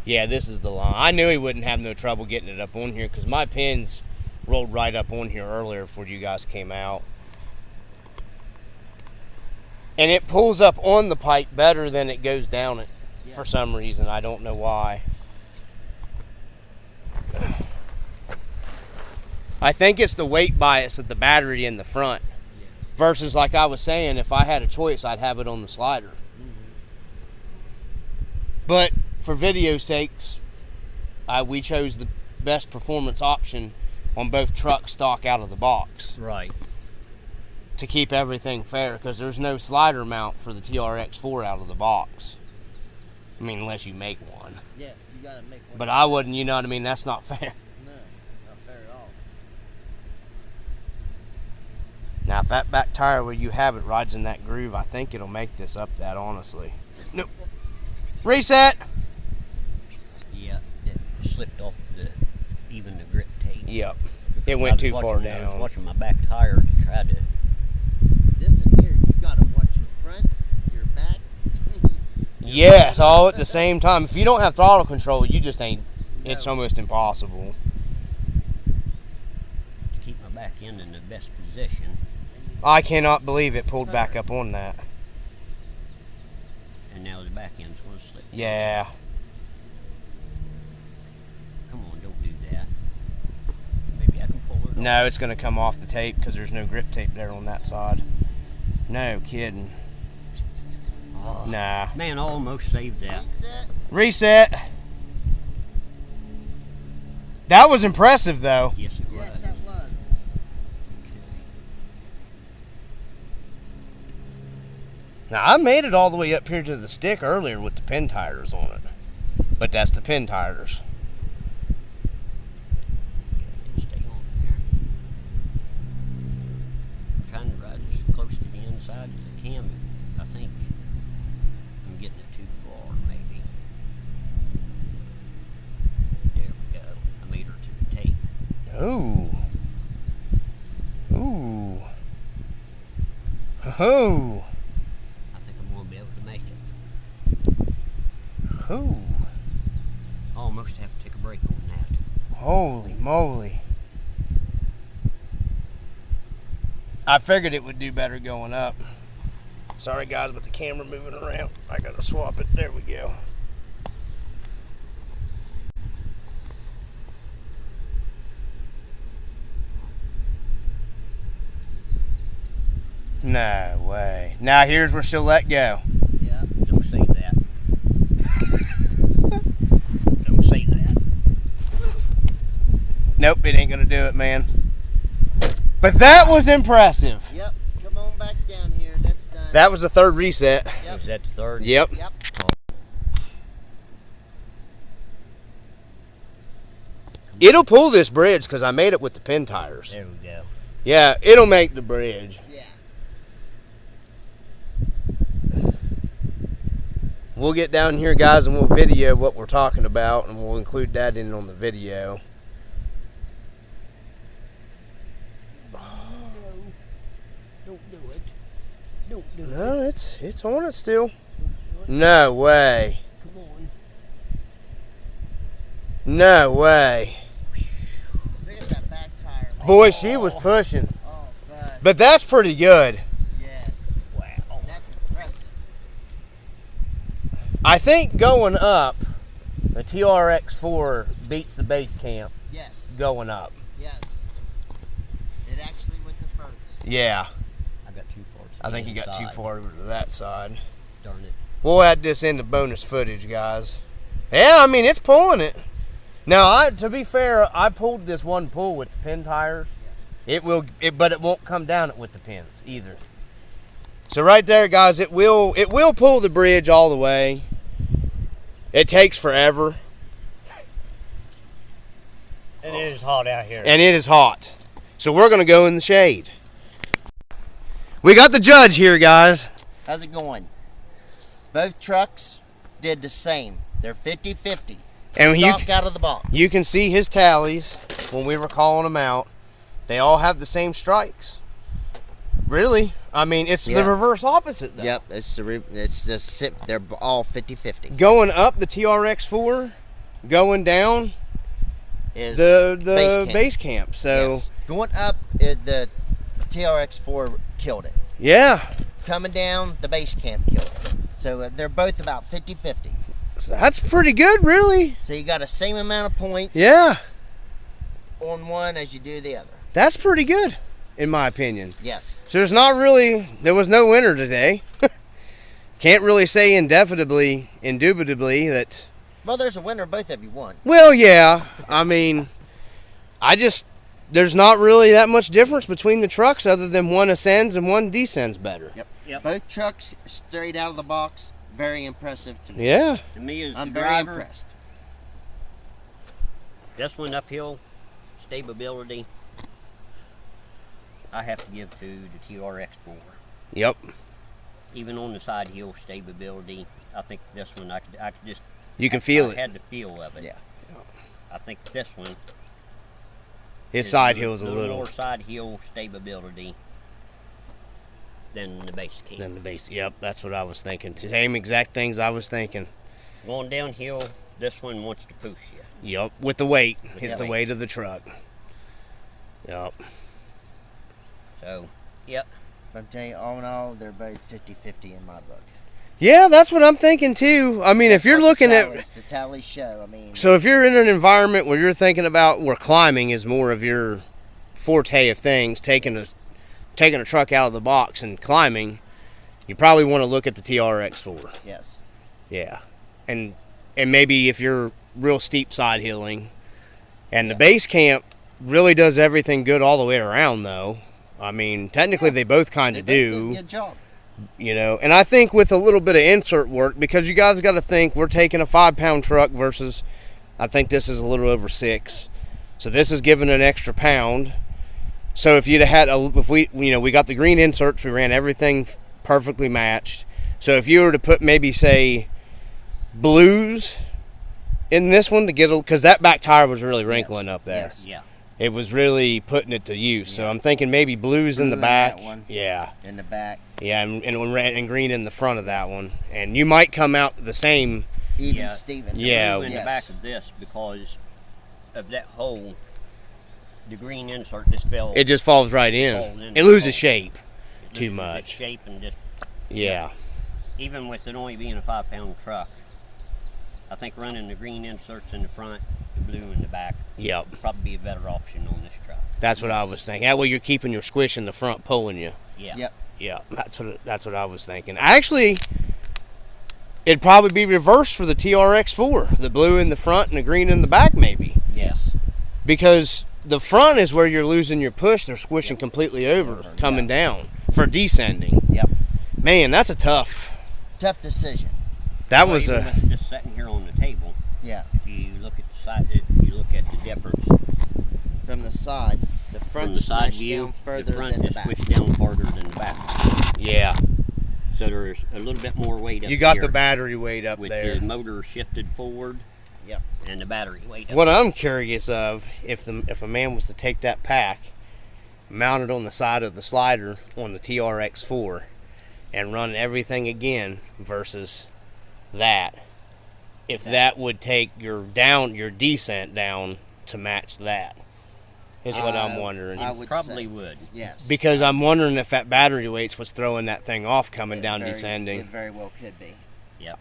Yeah, this is the line. I knew he wouldn't have no trouble getting it up on here because my pins rolled right up on here earlier before you guys came out. And it pulls up on the pipe better than it goes down it for some reason. I don't know why. I think it's the weight bias of the battery in the front. Versus, like I was saying, if I had a choice, I'd have it on the slider. But for video sakes, we chose the best performance option on both truck stock out of the box. Right. To keep everything fair, because there's no slider mount for the TRX4 out of the box. I mean, unless you make one. Yeah, you gotta make one. But I wouldn't, you know what I mean? That's not fair. No, not fair at all. Now, if that back tire where you have it rides in that groove, I think it'll make this up that, honestly. Nope. Reset! Yeah, it slipped off even the grip tape. Yep. It went too far I was down. watching my back tire to try to... This in here, you gotta watch your front, your back. Yes, all at the same time. If you don't have throttle control, you just ain't, it's No. almost impossible. to keep my back end in the best position. I cannot believe it pulled back up on that. now the back end's going to slip. Yeah. Come on, don't do that. Maybe I can pull it off. No, it's going to come off the tape because there's no grip tape there on that side. No kidding. Oh, Nah. man, I almost saved that. Reset. That was impressive, though. Yes, it was. Yes, that was. Now, I made it all the way up here to the stick earlier with the pin tires on it. But that's the pin tires. Okay, stay on there. I'm trying to ride as close to the inside as I can. I think I'm getting it too far, maybe. There we go. I made her to the tape. Ooh. Ooh. Ooh. I think I'm going to be able to make it. Ooh. I almost have to take a break on that. Holy moly. I figured it would do better going up. Sorry guys, but the camera moving around. I gotta swap it. There we go. No way. Now here's where she'll let go. Yeah. Don't say that. Don't say that. Nope, it ain't gonna do it, man. But that was impressive. Yep. Come on back down here. That's done. That was the third reset. Yep. Is that the third? Yep. Yep. It'll pull this bridge because I made it with the pin tires. There we go. Yeah, it'll make the bridge. Yeah. We'll get down here, guys, and we'll video what we're talking about, and we'll include that in on the video. Don't do it. Don't do it. No, it's on it still. No way. Come on. No way. Look at that back tire. Boy, she was pushing. Oh, God. But that's pretty good. Yes. Wow. That's impressive. I think going up, the TRX4 beats the Bascamp Yes. going up. Yes. It actually went the furthest. Yeah. I got too far. To I think the you got too inside. far over to that side. Darn it. We'll add this into bonus footage, guys. Yeah, I mean, it's pulling it. Now, to be fair, I pulled this one pull with the pin tires. But it won't come down with the pins either. So right there, guys, it will pull the bridge all the way. It takes forever. And it is hot out here. And it is hot. So we're going to go in the shade. We got the judge here, guys. How's it going? Both trucks did the same. They're 50-50. And Stock out of the box. you can see his tallies when we were calling them out. They all have the same strikes. Really? I mean, it's the reverse opposite, though. Yep, they're all 50-50. Going up the TRX4, going down Is the base camp. So, yes. Going up, the TRX4 killed it. yeah. Coming down, the base camp killed it. So they're both about 50-50. So that's pretty good, really. So you got the same amount of points Yeah. on one as you do the other. That's pretty good, in my opinion. Yes. So there was no winner today. Can't really say indubitably that. Well, there's a winner. Both of you won. Well, yeah. I mean, there's not really that much difference between the trucks other than one ascends and one descends better. Yep. Both trucks straight out of the box. Very impressive to me. Yeah. To me, as I'm the very driver, impressed. this one uphill, stability, I have to give to the TRX4. Yep. Even on the side hill stability, I think this one I could just. You can feel I it. had the feel of it. Yeah. I think this one. His side hill is a little little more side hill stability than the base camp. than the base. Yep, that's what I was thinking. Same exact things I was thinking. Going downhill, this one wants to push you. Yep, with the weight. It's the the weight. weight of the truck. Yep. So, yep. But I'm telling you, all in all, they're both 50-50 in my book. Yeah, that's what I'm thinking too. I mean, if you're looking at the tallies show, I mean, so if you're in an environment where you're thinking about where climbing is more of your forte of things, taking a truck out of the box and climbing, you probably want to look at the TRX4. yes, Yeah, and maybe if you're real steep side hilling, and the Bascamp really does everything good all the way around though. I mean, technically they both kind they of both did do. a good job. You know, and I think with a little bit of insert work, because you guys got to think we're taking a 5-pound truck versus, I think this is a little over 6, so this is giving an extra pound. So if you'd have had if we got the green inserts, we ran everything perfectly matched. So if you were to put maybe say blues in this one to get because that back tire was really wrinkling up there. Yes. Yeah. It was really putting it to use. So I'm thinking maybe blues in the Blue in back. that one. Yeah. In the back, Yeah, and green in the front of that one. And you might come out the same. even Yeah. Steven. Yeah. In Yes. the back of this, because of that hole, the green insert just fell. It just falls right Falls in. in It the loses hole. shape It too loses its much. shape and just Yeah. even with it only being a 5-pound truck, I think running the green inserts in the front, the blue in the back, Yep. would probably be a better option on this truck. That's what I was thinking. That way you're keeping your squish in the front pulling you. Yeah. Yep. Yeah, that's what I was thinking. Actually, it'd probably be reversed for the TRX4. The blue in the front and the green in the back maybe. Yes. Because the front is where you're losing your push. They're squishing completely over, coming down for descending. Yep. Man, that's a tough. Tough decision. That Well, was even a. with it just sitting here on the table. Yeah. If you look at the side, if you look at the difference From the side, the from front the side smashed view, down further the front than the is back. squished down farther than the back. Yeah. So there's a little bit more weight up You got here the battery weight up with there. the motor shifted forward. Yep. And the battery weight up. What I'm curious of, if a man was to take that pack, mount it on the side of the slider on the TRX4, and run everything again versus that, if that would take your descent down to match that, is what I'm wondering. I would Probably say, would. yes. Because I'm wondering if that battery weight's what's throwing that thing off coming It down very- descending. It very well could be.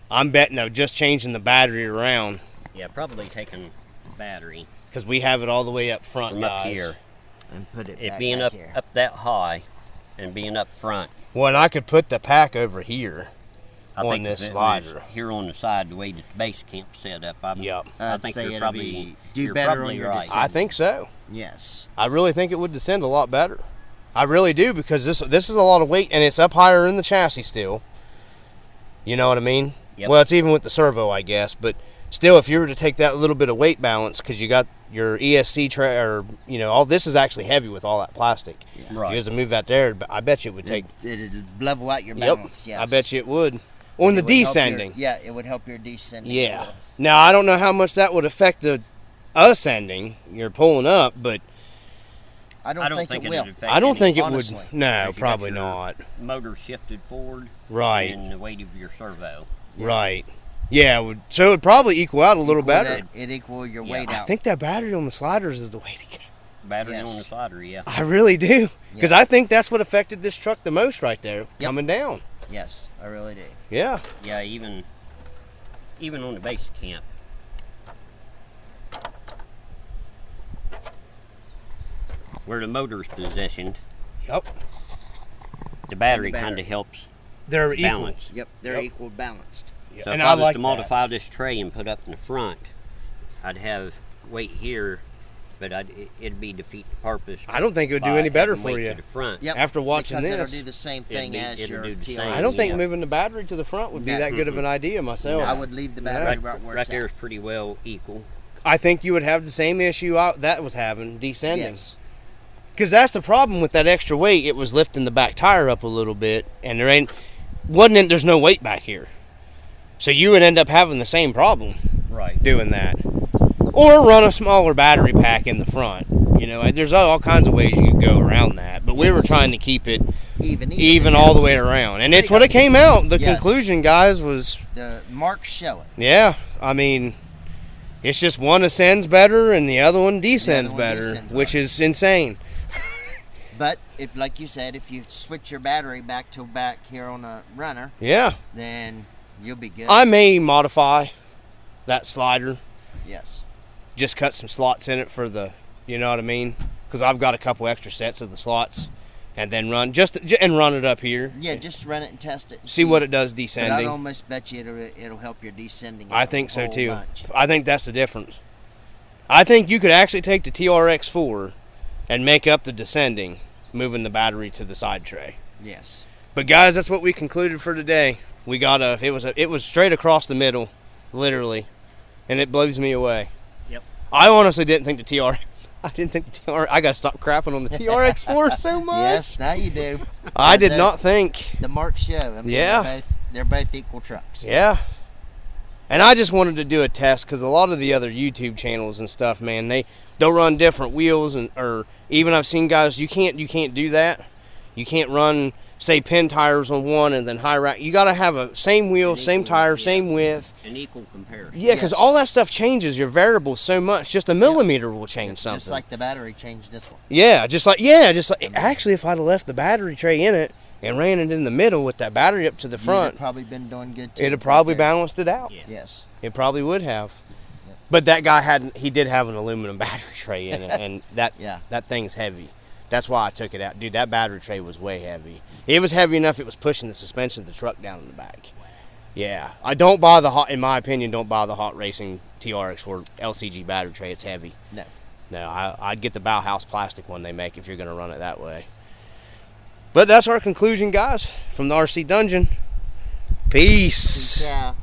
I'm betting of just changing the battery around, Yeah, probably taking the battery because we have it all the way up front, from guys. up here. And put it It back, being back up here. up that high and being up front. Well, and I could put the pack over here. I On think this if it slider. was here on the side, the way the base camp set up, Yep. I I'd think say you're it'd probably be do you're better probably on your right. descent. I think so. Yes. I really think it would descend a lot better. I really do, because this is a lot of weight, and it's up higher in the chassis still. You know what I mean? Yep. Well, it's even with the servo, I guess, but still, if you were to take that little bit of weight balance, because you got your ESC or all this is actually heavy with all that plastic. If you Right. was to move that there, I bet you it would take. It'd level out your Yep. balance. Yes. I bet you it would. On the It would help your- descending. Yeah, it would help your descending. a Yeah. little. Now I don't know how much that would affect the ascending. You're pulling up, but I don't think it will. would affect I don't any- think it honestly. would. No, Because you got probably your not. Motor shifted forward. Right. And the weight of your servo. Right. Yeah. So it would probably equal out a little Equal better. that- It equal your Yeah. weight I out. think that battery on the sliders is the way to go. Battery Yes. on the slider, yeah. I really do. Because Yeah. I think that's what affected this truck the most right there, Yep. coming down. Yes, I really do. Yeah. Yeah, even on the base camp. Where the motor's positioned, Yep. the battery battery. kind of helps They're equal. balance. Yep, they're Yep. equal balanced. Yeah. So And if I I was like to that. modify this tray and put up in the front, I'd have weight here, but it'd be defeat the purpose. I don't think it would do by any better having for weight you. to the front. Yep. After watching because this, it'll do the same It'll thing be- as it'll your do the TRX. same. I don't think Yeah. moving the battery to the front would be No. that good of an idea myself. I would leave the battery Right, right where right it's there at. is pretty well equal. I think you would have the same issue that was having, descending. Yes. Because that's the problem with that extra weight. It was lifting the back tire up a little bit, and there's no weight back here. So you would end up having the same problem Right. doing that. Or run a smaller battery pack in the front. There's all kinds of ways you could go around that. But we were trying to keep it even all the way around. And it's what it came out. The Yes. conclusion, guys, was, The marks show it. yeah, I mean, it's just one ascends better and the other one descends one better, descends which better. is insane. But if, like you said, if you switch your battery back to back here on a runner, Yeah. then you'll be good. I may modify that slider. Yes. Just cut some slots in it for the, you know what I mean? Because I've got a couple extra sets of the slots, and then run it up here. Yeah, just run it and test it. And See what it does But descending. I'd almost bet you it'll help your descending. I think so whole too. bunch. I think that's the difference. I think you could actually take the TRX4 and make up the descending, moving the battery to the side tray. Yes. But guys, that's what we concluded for today. We got it was straight across the middle, literally, and it blows me away. Yep. I honestly didn't think I gotta stop crapping on the TRX4 so much. Yes, now you do. I did not think. The marks show. I mean, Yeah. they're both equal trucks. Yeah. And I just wanted to do a test because a lot of the other YouTube channels and stuff, man, they'll run different wheels, or even I've seen guys, you can't do that. You can't run, say, pin tires on one and then high rack. You got to have a same wheel, same tire, same width. An equal comparison. Yeah, because all that stuff changes your variables so much. Just a millimeter will change something. Just like the battery changed this one. Yeah, just like actually, if I'd have left the battery tray in it and ran it in the middle with that battery up to the You'd front, have probably been doing good too. it'd have probably balanced it out. Yeah. Yes. It probably would have. But that guy did have an aluminum battery tray in it, and that thing's heavy. That's why I took it out. Dude, that battery tray was way heavy. It was heavy enough it was pushing the suspension of the truck down in the back. Yeah. In my opinion, don't buy the Hot Racing TRX4 LCG battery tray. It's heavy. No, I'd get the Bauhaus plastic one they make if you're going to run it that way. But that's our conclusion, guys, from the RC Dungeon. Peace. Yeah.